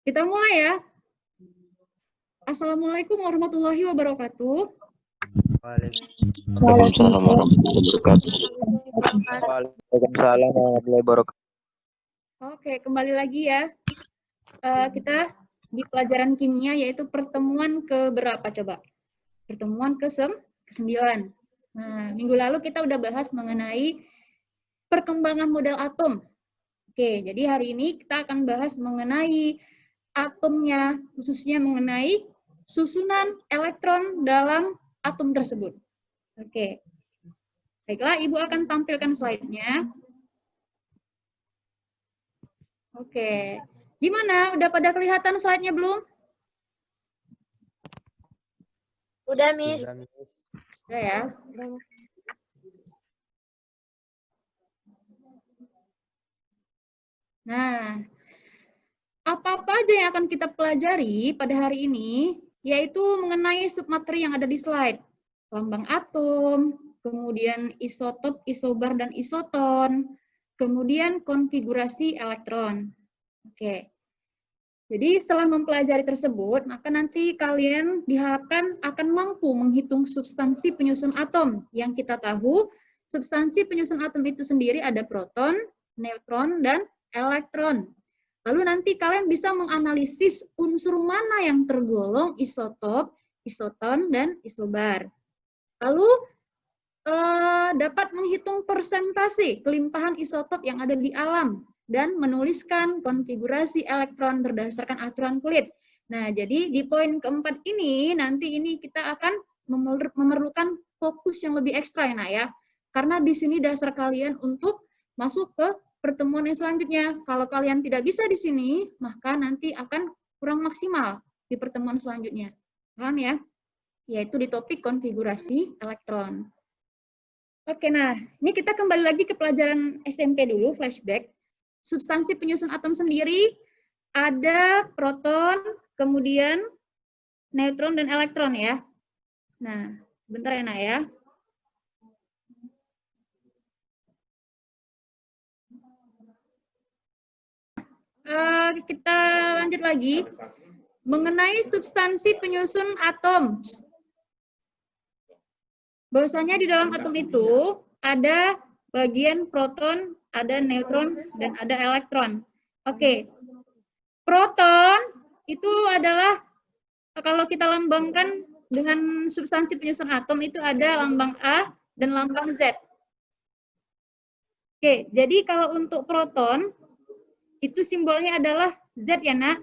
Kita mulai ya. Assalamualaikum warahmatullahi wabarakatuh. Waalaikumsalam warahmatullahi wabarakatuh. Waalaikumsalam warahmatullahi wabarakatuh. Oke, kembali lagi ya. Kita di pelajaran kimia yaitu pertemuan ke berapa coba? Pertemuan ke-9. Nah, minggu lalu kita udah bahas mengenai perkembangan model atom. Oke, jadi hari ini kita akan bahas mengenai atomnya, khususnya mengenai susunan elektron dalam atom tersebut. Oke. Baiklah, Ibu akan tampilkan slide-nya. Oke. Gimana? Udah pada kelihatan slide-nya belum? Udah, Miss. Udah ya. Nah, apa-apa aja yang akan kita pelajari pada hari ini, yaitu mengenai submateri yang ada di slide. Lambang atom, kemudian isotop, isobar, dan isoton, kemudian konfigurasi elektron. Oke. Jadi setelah mempelajari tersebut, maka nanti kalian diharapkan akan mampu menghitung substansi penyusun atom. Yang kita tahu, substansi penyusun atom itu sendiri ada proton, neutron, dan elektron. Lalu nanti kalian bisa menganalisis unsur mana yang tergolong isotop, isoton, dan isobar. Lalu dapat menghitung persentase kelimpahan isotop yang ada di alam dan menuliskan konfigurasi elektron berdasarkan aturan kulit. Nah, jadi di poin keempat ini, nanti ini kita akan memerlukan fokus yang lebih ekstra ya, Nak, ya. Karena di sini dasar kalian untuk masuk ke pertemuan yang selanjutnya. Kalau kalian tidak bisa di sini, maka nanti akan kurang maksimal di pertemuan selanjutnya. Paham ya? Yaitu di topik konfigurasi elektron. Oke, nah, ini kita kembali lagi ke pelajaran SMP dulu, flashback. Substansi penyusun atom sendiri ada proton, kemudian neutron dan elektron ya. Nah, sebentar ya, Nak ya. Kita lanjut lagi mengenai substansi penyusun atom. Bahwasanya di dalam atom itu ada bagian proton, ada neutron, dan ada elektron. Oke. Proton itu adalah, kalau kita lambangkan dengan substansi penyusun atom itu ada lambang A dan lambang Z. Oke, jadi kalau untuk proton, itu simbolnya adalah Z ya, Nak?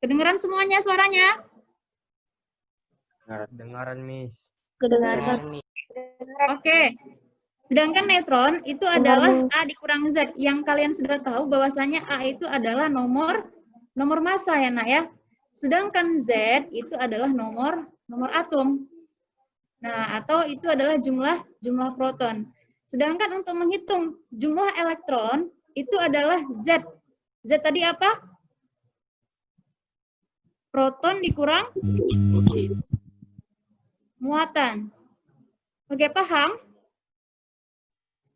Kedengaran semuanya suaranya? Kedengaran, Miss. Kedengaran. Oke. Sedangkan neutron itu adalah A dikurang Z. Yang kalian sudah tahu bahwasanya A itu adalah nomor massa ya, Nak ya. Sedangkan Z itu adalah nomor atom. Nah, atau itu adalah jumlah proton. Sedangkan untuk menghitung jumlah elektron itu adalah Z. Z tadi apa? Proton dikurang muatan. Oke, paham?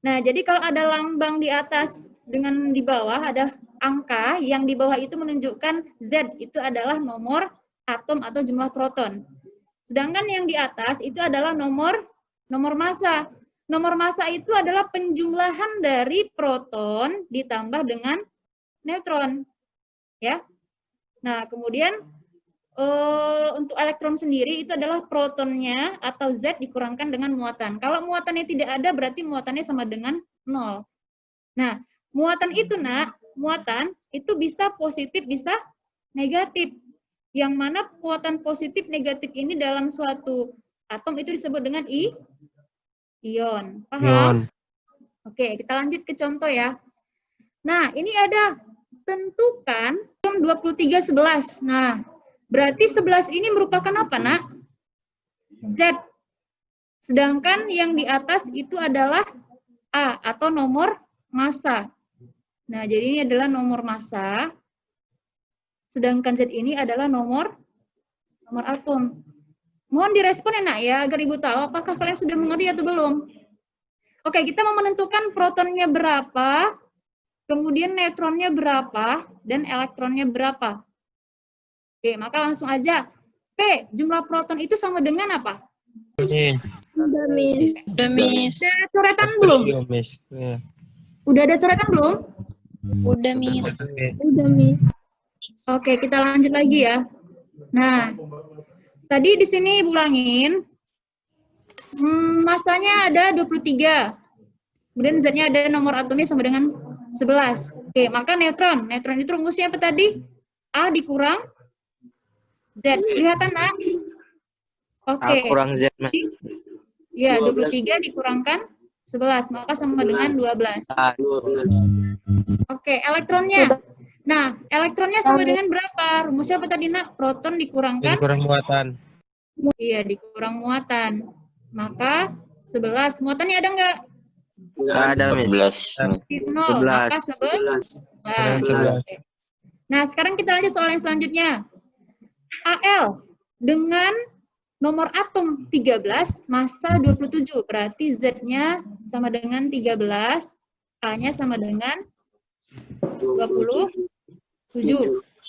Nah, jadi kalau ada lambang di atas dengan di bawah ada angka, yang di bawah itu menunjukkan Z, itu adalah nomor atom atau jumlah proton. Sedangkan yang di atas itu adalah nomor massa. Nomor massa itu adalah penjumlahan dari proton ditambah dengan neutron. Ya. Nah, kemudian untuk elektron sendiri itu adalah protonnya atau Z dikurangkan dengan muatan. Kalau muatannya tidak ada, berarti muatannya sama dengan 0. Nah, muatan itu, Nak, muatan itu bisa positif, bisa negatif. Yang mana muatan positif negatif ini dalam suatu atom itu disebut dengan ion. Paham? Ion. Oke, kita lanjut ke contoh ya. Nah, ini ada tentukan 2311. Nah, berarti 11 ini merupakan apa, Nak? Z. Sedangkan yang di atas itu adalah A atau nomor massa. Nah, jadi ini adalah nomor massa. Sedangkan Z ini adalah nomor atom. Mohon direspon ya, Nak ya, agar Ibu tahu apakah kalian sudah mengerti atau belum. Oke, kita mau menentukan protonnya berapa, kemudian neutronnya berapa, dan elektronnya berapa. Oke, maka langsung aja. P, jumlah proton itu sama dengan apa? Miss. Udah, Miss. Udah, Miss. Ada coretan belum? Miss. Ya. Udah ada coretan belum? Udah, Miss. Udah, Miss. Oke, kita lanjut lagi ya. Nah, tadi di sini bulangin. Masanya ada 23. Kemudian Z-nya ada nomor atomnya sama dengan 11. Oke, maka neutron. Neutron itu rumusnya apa tadi? A dikurang Z. Kelihatan, Nak? Oke. A kurang Z. Ya, 23 dikurangkan 11, maka sama dengan 12. Oke, elektronnya. Nah, elektronnya sama dengan berapa? Rumusnya apa tadi, Nak? Proton dikurangkan? Kurang muatan. Iya, dikurang muatan. Maka 11. Muatannya ada nggak? Nggak ada, Miss. 0. Maka 11. Oke. Nah, sekarang kita lanjut soal yang selanjutnya. Al dengan nomor atom 13, massa 27. Berarti Z-nya sama dengan 13, A-nya sama dengan 27.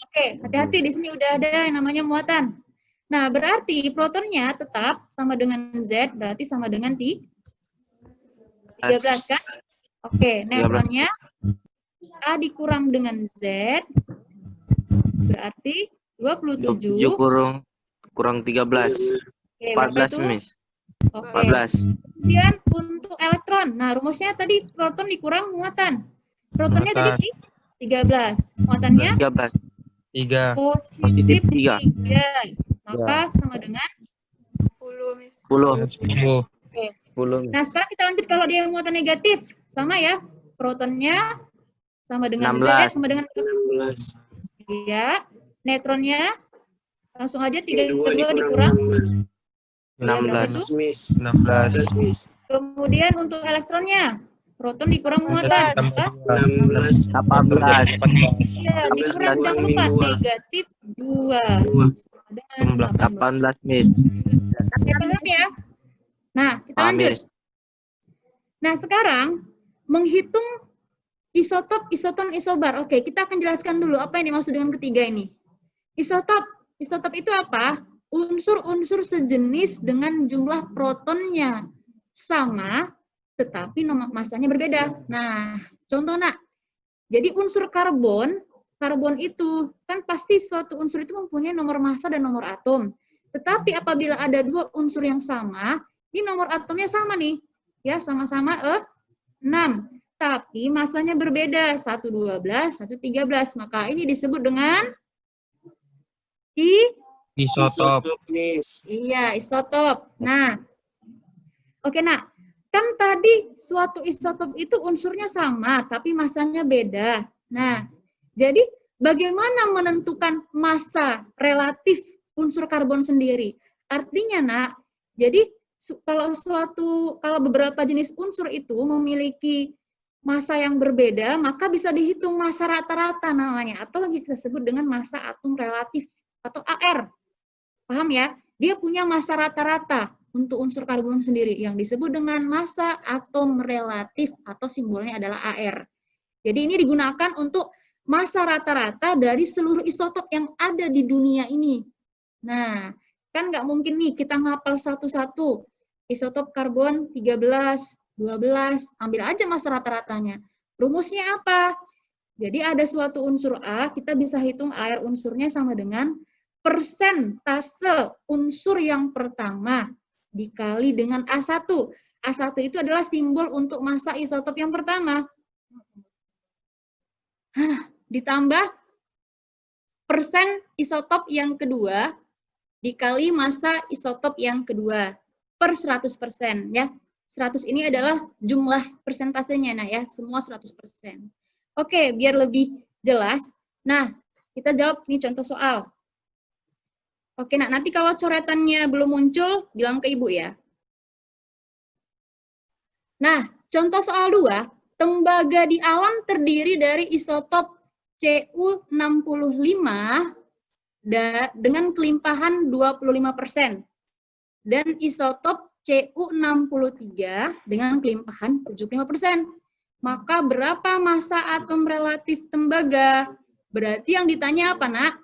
Oke, hati-hati di sini udah ada yang namanya muatan. Nah, berarti protonnya tetap sama dengan Z, berarti sama dengan 13 kan? Oke, neutronnya A dikurang dengan Z, berarti 27 kurang 13. Oke, 14, Miss. Oke. 14. Kemudian untuk elektron. Nah, rumusnya tadi proton dikurang muatan. Protonnya tadi 13. Muatannya 13. 3. positif 3. 3. Maka sama dengan 10, Miss. 10. Oke. 10. Nah, sekarang kita lanjut kalau dia muatan negatif. Sama ya. Protonnya sama dengan 16. Z, sama dengan 16. Ya. Neutronnya langsung aja 32 dikurang 16. Kemudian untuk elektronnya, proton dikurang muatan. 18. Ya, dikurang jangan lupa negatif 2. Dengan 18, Miss. Oke, paham ya? Nah, kita lanjut. Nah, sekarang menghitung isotop, isoton, isobar. Oke, kita akan jelaskan dulu apa yang dimaksud dengan ketiga ini. Isotop itu apa? Unsur-unsur sejenis dengan jumlah protonnya sama, tetapi masanya berbeda. Nah, contoh, Nak. Jadi unsur karbon itu kan pasti suatu unsur itu mempunyai nomor massa dan nomor atom. Tetapi apabila ada dua unsur yang sama, ini nomor atomnya sama nih. Ya, sama-sama 6. Tapi massanya berbeda, 1 12, 1 13. Maka ini disebut dengan Isotop. Iya, isotop. Nah, oke, Nak. Kan tadi suatu isotop itu unsurnya sama, tapi massanya beda. Nah, jadi bagaimana menentukan massa relatif unsur karbon sendiri? Artinya, Nak, jadi kalau beberapa jenis unsur itu memiliki massa yang berbeda, maka bisa dihitung massa rata-rata namanya, atau kita sebut dengan massa atom relatif atau AR. Paham ya? Dia punya massa rata-rata untuk unsur karbon sendiri yang disebut dengan massa atom relatif atau simbolnya adalah AR. Jadi ini digunakan untuk massa rata-rata dari seluruh isotop yang ada di dunia ini. Nah, kan nggak mungkin nih kita ngapal satu-satu. Isotop karbon 13, 12, ambil aja massa rata-ratanya. Rumusnya apa? Jadi ada suatu unsur A, kita bisa hitung AR unsurnya sama dengan persentase unsur yang pertama dikali dengan A1. A1 itu adalah simbol untuk massa isotop yang pertama. Ditambah persen isotop yang kedua dikali massa isotop yang kedua per 100%. Ya. 100 ini adalah jumlah persentasenya, nah ya, semua 100%. Oke, biar lebih jelas. Nah, kita jawab nih contoh soal. Oke, nah nanti kalau coretannya belum muncul, bilang ke Ibu ya. Nah, contoh soal 2, tembaga di alam terdiri dari isotop Cu65 dengan kelimpahan 25% dan isotop Cu63 dengan kelimpahan 75%. Maka berapa massa atom relatif tembaga? Berarti yang ditanya apa, Nak?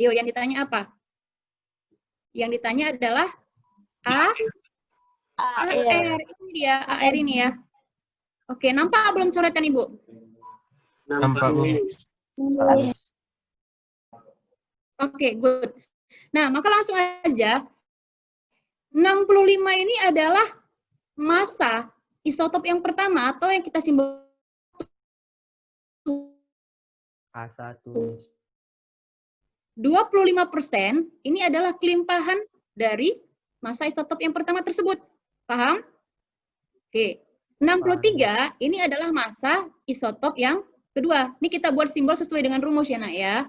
Yo, yang ditanya apa? Yang ditanya adalah AR. Ini dia, AR ini ya. Oke, nampak belum coretan Ibu? Nampak, Bu. Oke, good. Nah, maka langsung aja. 65 ini adalah massa isotop yang pertama atau yang kita simbol A1. 25% ini adalah kelimpahan dari massa isotop yang pertama tersebut. Paham? Oke. 63 ini adalah massa isotop yang kedua. Ini kita buat simbol sesuai dengan rumus ya, Nak ya.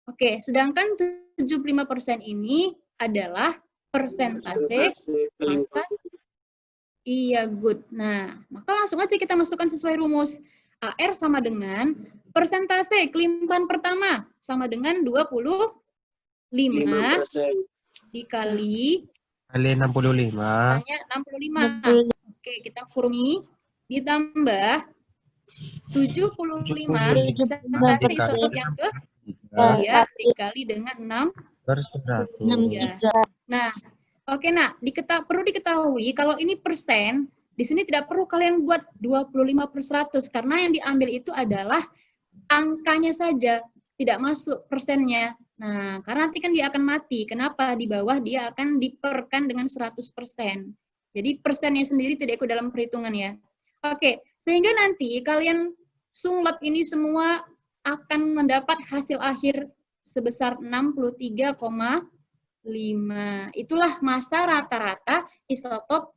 Oke, sedangkan 75% ini adalah persentase massa. Iya, good. Nah, maka langsung aja kita masukkan sesuai rumus. AR sama dengan persentase kelimpahan pertama sama dengan 25 dikali Kali 65. tanya 65. Oke, kita kurangi ditambah 75 persentase isotop yang kedua dikali dengan 6 Terus berapa? Nah, oke, nah, perlu diketahui kalau ini persen, di sini tidak perlu kalian buat 25/100 karena yang diambil itu adalah angkanya saja, tidak masuk persennya. Nah, karena nanti kan dia akan mati. Kenapa? Di bawah dia akan diperkan dengan 100%. Jadi persennya sendiri tidak ikut dalam perhitungan ya. Oke, sehingga nanti kalian sulap ini semua akan mendapat hasil akhir sebesar 63,5. Itulah massa rata-rata isotop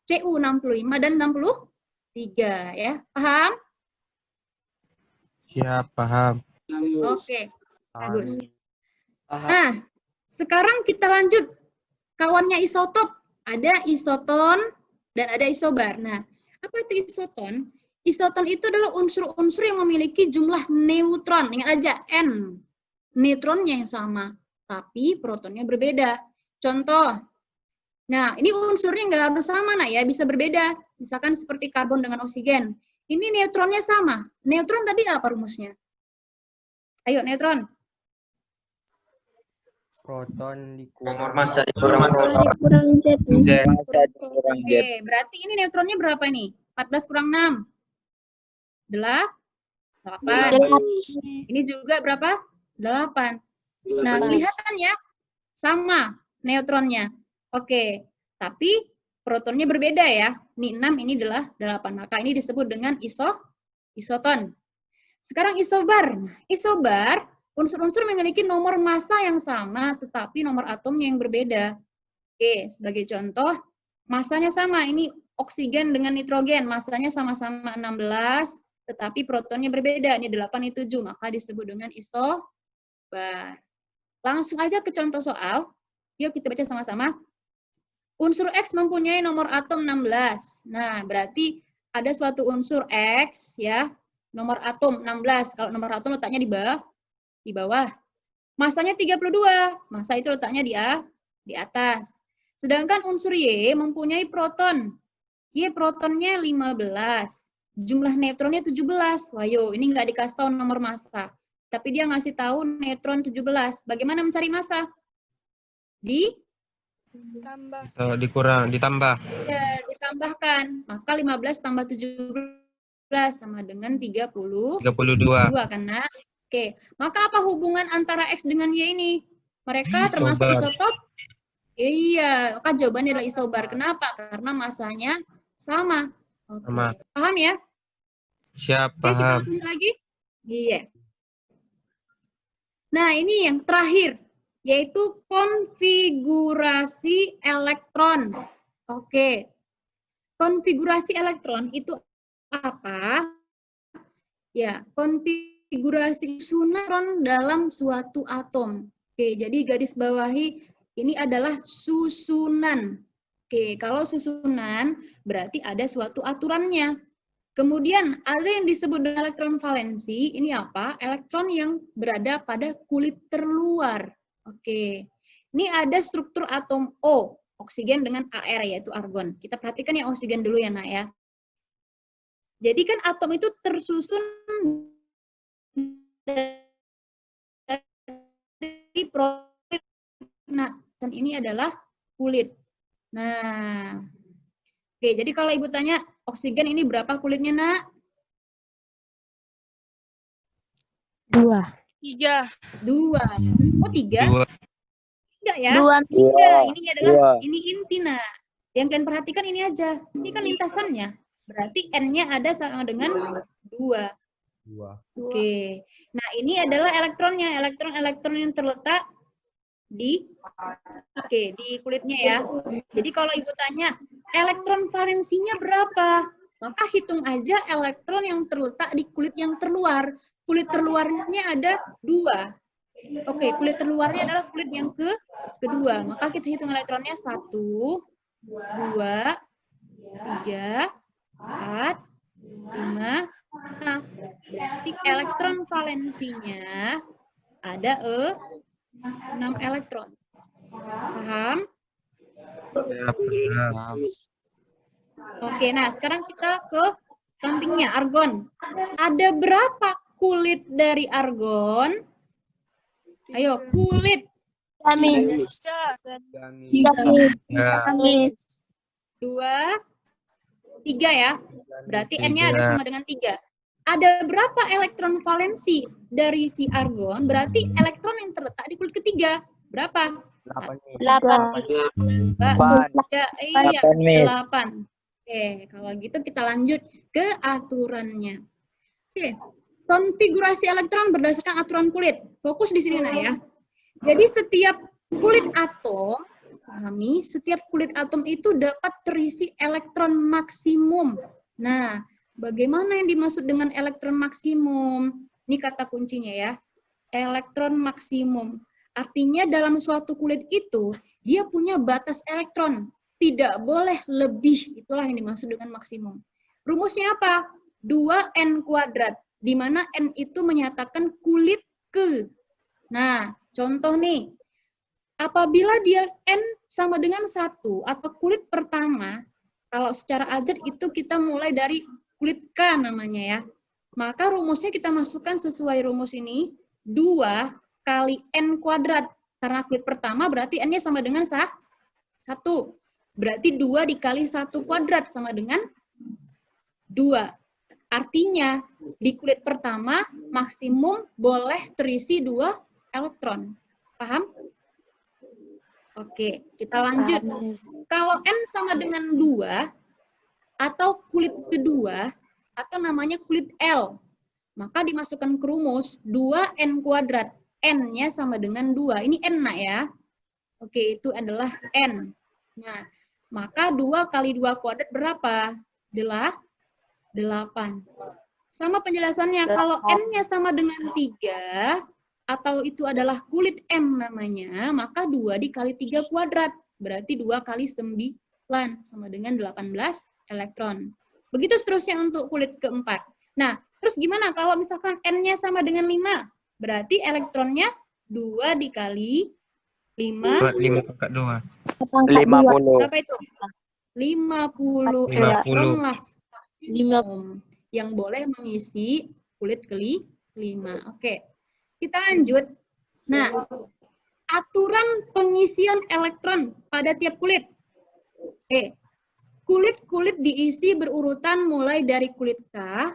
Cu65 dan 63 ya. Paham? Siap, paham. Oke, bagus. Nah, sekarang kita lanjut. Kawannya isotop, ada isoton dan ada isobar. Nah, apa itu isoton? Isoton itu adalah unsur-unsur yang memiliki jumlah neutron. Ingat aja, N. Neutronnya yang sama, tapi protonnya berbeda. Contoh, nah ini unsurnya nggak harus sama, Nak ya, bisa berbeda. Misalkan seperti karbon dengan oksigen. Ini neutronnya sama. Neutron tadi apa rumusnya? Ayo, neutron. Proton Nomor dikurang massa dikurang Z. Oke, berarti ini neutronnya berapa nih? 14 kurang 6. 8. Ini juga berapa? 8. Nah, kelihatan ya? Sama neutronnya. Oke, tapi protonnya berbeda ya. Ini 6, ini adalah 8. Maka ini disebut dengan isoton. Sekarang isobar. Isobar, unsur-unsur memiliki nomor massa yang sama, tetapi nomor atomnya yang berbeda. Oke, sebagai contoh, massanya sama. Ini oksigen dengan nitrogen, massanya sama-sama 16, tetapi protonnya berbeda. Ini 8, ini 7, maka disebut dengan isobar. Langsung aja ke contoh soal. Yuk kita baca sama-sama. Unsur X mempunyai nomor atom 16. Nah, berarti ada suatu unsur X ya, nomor atom 16. Kalau nomor atom letaknya di bawah. Massanya 32. Massa itu letaknya di atas. Sedangkan unsur Y mempunyai proton. Y protonnya 15. Jumlah neutronnya 17. Wah, yo, ini nggak dikasih tahu nomor massa. Tapi dia ngasih tahu neutron 17. Bagaimana mencari massa? Ditambah. Ya, ditambahkan. Maka 15 tambah 17 sama dengan 32 kan, Nak? Oke, maka apa hubungan antara X dengan Y ini? Mereka termasuk isotop? Iya, maka jawabannya adalah isobar. Kenapa? Karena massanya sama. Oke. Sama. Paham ya? Siap, Oke, kita paham. lanjut lagi. Iya. Nah, ini yang terakhir, yaitu konfigurasi elektron. Oke. Konfigurasi elektron itu apa? Ya, konfigurasi susunan dalam suatu atom. Oke, jadi garis bawahi ini adalah susunan. Oke, kalau susunan berarti ada suatu aturannya. Kemudian ada yang disebut dengan elektron valensi. Ini apa? Elektron yang berada pada kulit terluar. Oke. Ini ada struktur atom O, oksigen dengan AR yaitu argon. Kita perhatikan yang oksigen dulu ya, Nak ya. Jadi kan atom itu tersusun protein. Nah, dan ini adalah kulit. Nah, oke, jadi kalau Ibu tanya, oksigen ini berapa kulitnya, Nak? 2. 2. Oh, 3? 2. 3 ya? 2. Ini enggak, ini adalah, ini inti, Nak. Yang kalian perhatikan ini aja. Ini kan lintasannya. Berarti N-nya ada sama dengan 2. 2. Oke. Nah, ini adalah elektronnya. Elektron-elektron yang terletak di di kulitnya ya. Jadi kalau Ibu tanya, elektron valensinya berapa? Maka hitung aja elektron yang terletak di kulit yang terluar. Kulit terluarnya ada 2. Oke, kulit terluarnya adalah kulit yang kedua. Maka kita hitung elektronnya 1, 2, 3, 4, 5. Nah, berarti elektron valensinya ada 6 elektron. Paham? Ya, paham. Oke, nah sekarang kita ke sampingnya, argon. Ada berapa kulit dari argon? Ayo, kulit. Gamis. Ya, 2, 3 ya. Berarti N-nya ada 3. sama dengan 3. Ada berapa elektron valensi dari si argon? Berarti elektron yang terletak di kulit ketiga. Berapa? 8. 8. Oke, kalau gitu kita lanjut ke aturannya. Oke, konfigurasi elektron berdasarkan aturan kulit. Fokus di sini, nah ya. Jadi setiap kulit atom, pahami, setiap kulit atom itu dapat terisi elektron maksimum. Nah, bagaimana yang dimaksud dengan elektron maksimum? Ini kata kuncinya ya. Elektron maksimum. Artinya dalam suatu kulit itu, dia punya batas elektron. Tidak boleh lebih. Itulah yang dimaksud dengan maksimum. Rumusnya apa? 2N kuadrat. Di mana N itu menyatakan kulit ke. Nah, contoh nih. Apabila dia N sama dengan 1 atau kulit pertama, kalau secara aljabar itu kita mulai dari kulit K namanya ya. Maka rumusnya kita masukkan sesuai rumus ini. 2 kali N kuadrat. Karena kulit pertama berarti N-nya sama dengan 1. Berarti 2 dikali 1 kuadrat sama dengan 2. Artinya, di kulit pertama maksimum boleh terisi 2 elektron. Paham? Oke, kita lanjut. Kalau N sama dengan 2, atau kulit kedua, atau namanya kulit L, maka dimasukkan ke rumus 2N kuadrat. N-nya sama dengan 2. Ini N, nak ya. Oke, itu adalah N. Nah, maka 2 kali 2 kuadrat berapa? 8. Sama penjelasannya, kalau N-nya sama dengan 3, atau itu adalah kulit M namanya, maka 2 dikali 3 kuadrat. Berarti 2 kali 9 sama dengan 18 elektron. Begitu seterusnya untuk kulit keempat. Nah, terus gimana kalau misalkan N-nya sama dengan 5? Berarti elektronnya 2 dikali 5. 5 pangkat 2. 50. Berapa itu? 50 elektron lah maksimum yang boleh mengisi kulit kelima. Oke. Kita lanjut. Nah, aturan pengisian elektron pada tiap kulit. Kulit-kulit diisi berurutan mulai dari kulit K,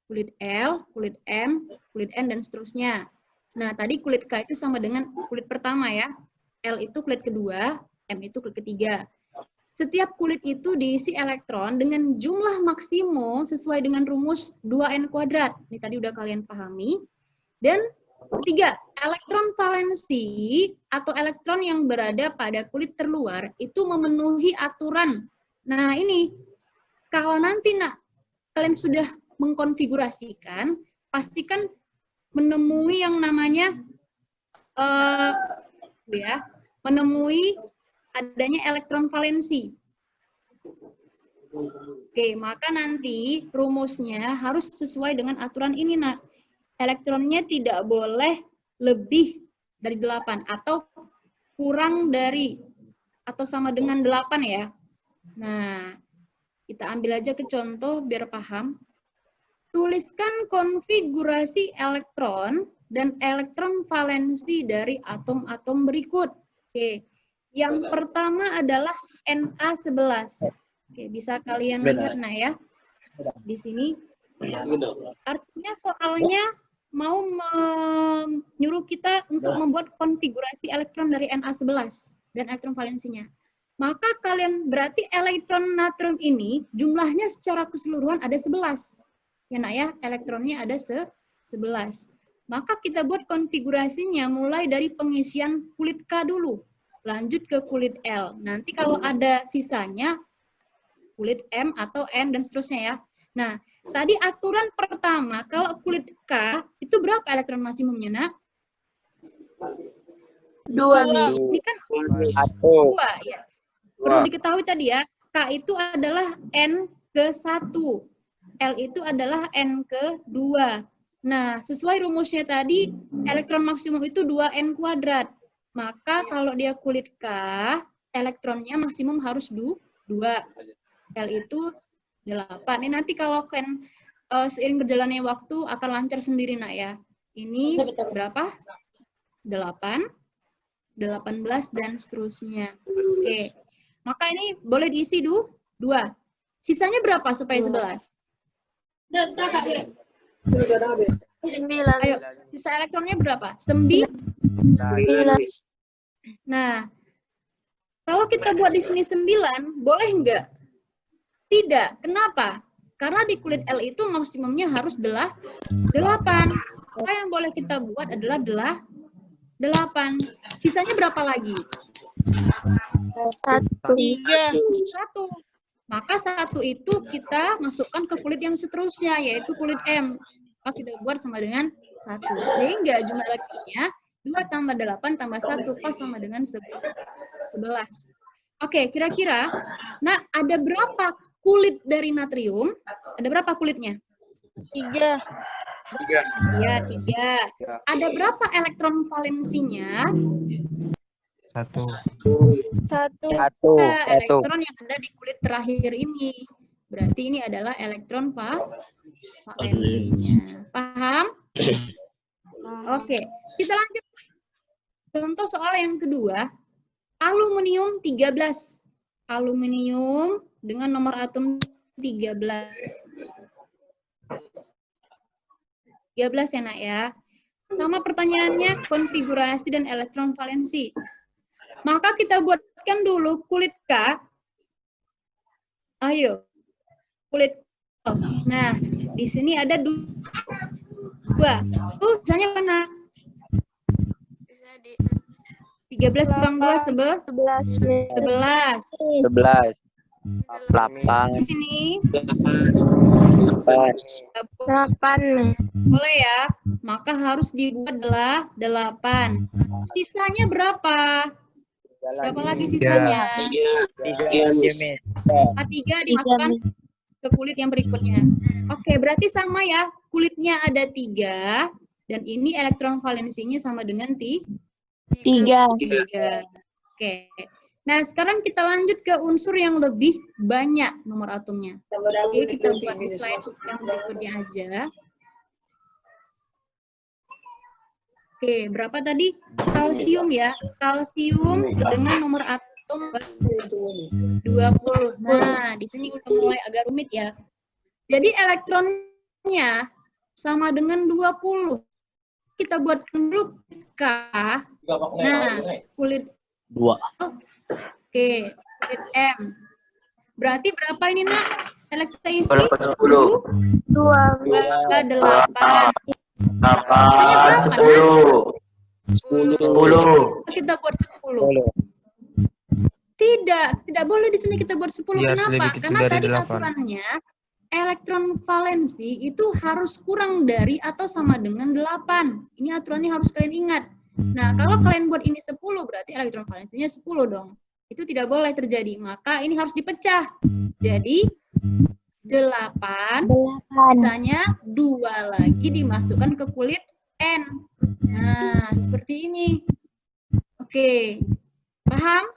kulit L, kulit M, kulit N, dan seterusnya. Nah, tadi kulit K itu sama dengan kulit pertama ya. L itu kulit kedua, M itu kulit ketiga. Setiap kulit itu diisi elektron dengan jumlah maksimum sesuai dengan rumus 2N kuadrat. Ini tadi udah kalian pahami. Dan 3, elektron valensi atau elektron yang berada pada kulit terluar itu memenuhi aturan. Nah, ini kalau nanti kalian sudah mengkonfigurasikan, pastikan menemui yang namanya menemui adanya elektron valensi. Oke, maka nanti rumusnya harus sesuai dengan aturan ini, nak. Elektronnya tidak boleh lebih dari 8 atau kurang dari atau sama dengan 8 ya. Nah, kita ambil aja ke contoh biar paham. Tuliskan konfigurasi elektron dan elektron valensi dari atom-atom berikut. Oke. Yang pertama adalah Na11. Oke, bisa kalian lihat nah ya. Di sini. Artinya soalnya mau menyuruh kita untuk membuat konfigurasi elektron dari Na11 dan elektron valensinya. Maka kalian berarti elektron natrium ini jumlahnya secara keseluruhan ada 11. Ya nak ya, elektronnya ada 11. Maka kita buat konfigurasinya mulai dari pengisian kulit K dulu. Lanjut ke kulit L. Nanti kalau ada sisanya kulit M atau N dan seterusnya ya. Nah, tadi aturan pertama kalau kulit K itu berapa elektron maksimumnya nak? 2. Ini kan 1. 2 ya. Perlu diketahui tadi ya, K itu adalah N ke 1. L itu adalah N ke 2. Nah, sesuai rumusnya tadi, elektron maksimum itu 2N kuadrat. Maka kalau dia kulit K, elektronnya maksimum harus 2. L itu 8. Ini nanti kalau kan seiring berjalannya waktu akan lancar sendiri nak ya. Ini berapa? 8, 18, dan seterusnya. Oke. Maka ini boleh diisi 2. Sisanya berapa supaya 11? 9. Ayo, sisa elektronnya berapa? 9. Nah, kalau kita buat di sini 9, boleh enggak? Tidak. Kenapa? Karena di kulit L itu maksimumnya harus 8. Maka yang boleh kita buat adalah 8. Sisanya berapa lagi? 1. 1. Maka 1 itu kita masukkan ke kulit yang seterusnya, yaitu kulit M. Maka kita buat sama dengan 1. Sehingga jumlah elektronnya 2 tambah 8 tambah 1 pas sama dengan 11. Oke, kira-kira, nah ada berapa kulit dari natrium? Ada berapa kulitnya? 3. Iya, 3. Ada berapa elektron valensinya? 1. Elektron yang ada di kulit terakhir ini. Berarti ini adalah elektron valensinya. Paham? Oke, kita lanjut. Contoh soal yang kedua. Aluminium 13. Aluminium dengan nomor atom 13. 13 ya nak ya. Sama pertanyaannya konfigurasi dan elektron valensi. Maka kita buatkan dulu kulit K. Ayo. Kulit K. Nah, di sini ada 2. Tuh, misalnya mana? 13 kurang 2 11. 11. 11. Di sini 8. boleh ya. Maka harus dibuat adalah 8. Sisanya berapa? Berapa lagi sisanya? 3 dimasukkan ke kulit yang berikutnya. Oke, berarti sama ya. Kulitnya ada 3 dan ini elektron valensinya sama dengan 3. Oke. Nah, sekarang kita lanjut ke unsur yang lebih banyak nomor atomnya. Oke, kita buat di slide yang berikutnya aja. Oke, berapa tadi? Kalsium ya. Kalsium dengan nomor atom 20. Nah, di sini udah mulai agak rumit ya. Jadi elektronnya sama dengan 20. Kita buat dulu K. Nah, kulit 2. Oke, kulit M. Berarti berapa ini nak? Elektron isi 10. 2. 8. 8. 10. 10. Kita buat 10. Tidak boleh di sini kita buat 10. Iya, Kenapa? lebih kecil Karena dari tadi 8. aturannya elektron valensi itu harus kurang dari atau sama dengan 8. Ini aturannya harus kalian ingat. Nah, kalau kalian buat ini 10, berarti elektron valensinya 10 dong. Itu tidak boleh terjadi. Maka ini harus dipecah. Jadi 8, sisanya 2 lagi dimasukkan ke kulit N. Nah, seperti ini. Oke, paham?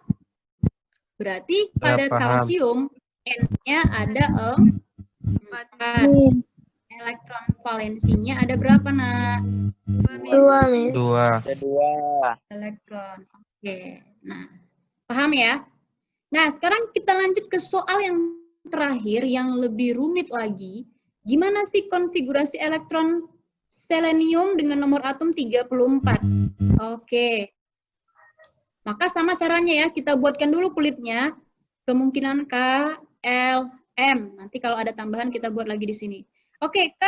Berarti pada paham. kalsium N-nya ada 4. elektron valensinya ada berapa, Nak? 2, Miss. 2. Elektron. Oke. Nah, paham ya? Nah, sekarang kita lanjut ke soal yang terakhir yang lebih rumit lagi. Gimana sih konfigurasi elektron selenium dengan nomor atom 34? Oke. Maka sama caranya ya, kita buatkan dulu kulitnya. Kemungkinan K, L, M. Nanti kalau ada tambahan kita buat lagi di sini. Oke, K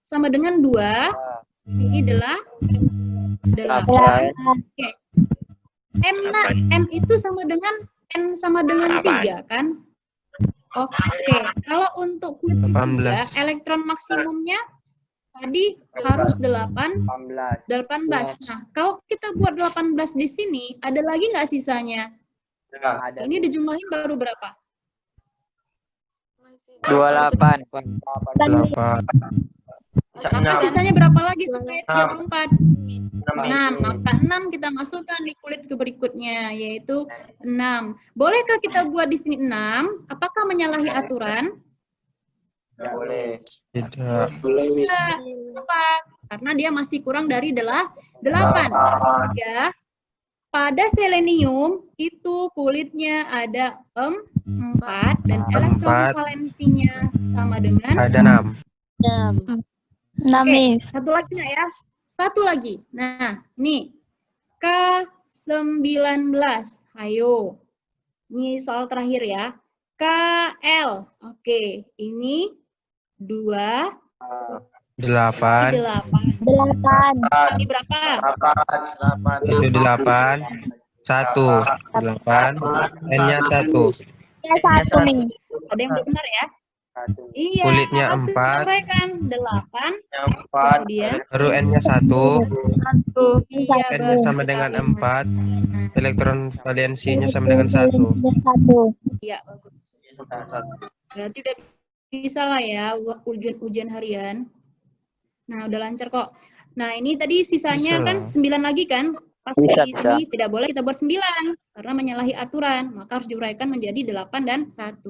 sama dengan 2. Ini adalah 8. Oke. M, nah, M itu sama dengan N sama dengan 3 kan? Oke, kalau untuk kulit 3, 18. elektron maksimumnya tadi harus 18. Nah, kalau kita buat 18 di sini, ada lagi nggak sisanya? Ada. Ini dijumlahin baru berapa? 28. 8. Maka sisanya berapa lagi supaya 34? 6. Maka 6 kita masukkan di kulit berikutnya, yaitu 6. Bolehkah kita buat di sini 6? Apakah menyalahi aturan? Boleh. Tidak. Kenapa? Karena dia masih kurang dari 8. Ya. Pada selenium itu kulitnya ada 4 dan elektron 4. valensinya sama dengan Ada 6. 6, Oke, Miss. satu lagi nggak ya? Satu lagi. Nah, ini K19. Ayo. Ini soal terakhir ya. KL. Oke, ini 2, 8. ini 8. 8. Ini berapa? itu 8. 1. 8. N-nya 1. Ya, 1, Miss. Ada yang belum benar ya? Iya. Kulitnya harus 4. diuraikan. 8. 4. Kemudian Baru N-nya 1. iya, N-nya bagus sama dengan sekali. 4. Elektron valensinya sama dengan 1. Iya, bagus. Berarti udah bisa lah ya ujian harian. Nah, udah lancar kok. Nah, ini tadi sisanya Bisa kan lah. 9 lagi kan? Pas Bisa, di sini tidak boleh kita buat 9 karena menyalahi aturan. Maka harus diuraikan menjadi 8 dan 1.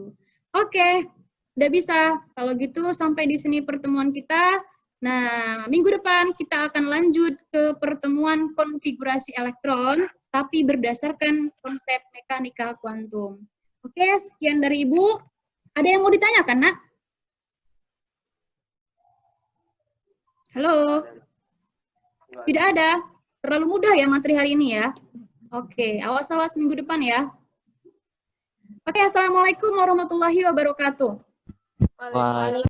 Oke, udah bisa. Kalau gitu sampai di sini pertemuan kita. Nah, minggu depan kita akan lanjut ke pertemuan konfigurasi elektron, tapi berdasarkan konsep mekanika kuantum. Oke, sekian dari Ibu. Ada yang mau ditanyakan, Nak? Halo? Tidak ada? Terlalu mudah ya materi hari ini ya? Oke, awas-awas minggu depan ya. Oke, Assalamualaikum warahmatullahi wabarakatuh. Waalaikumsalam.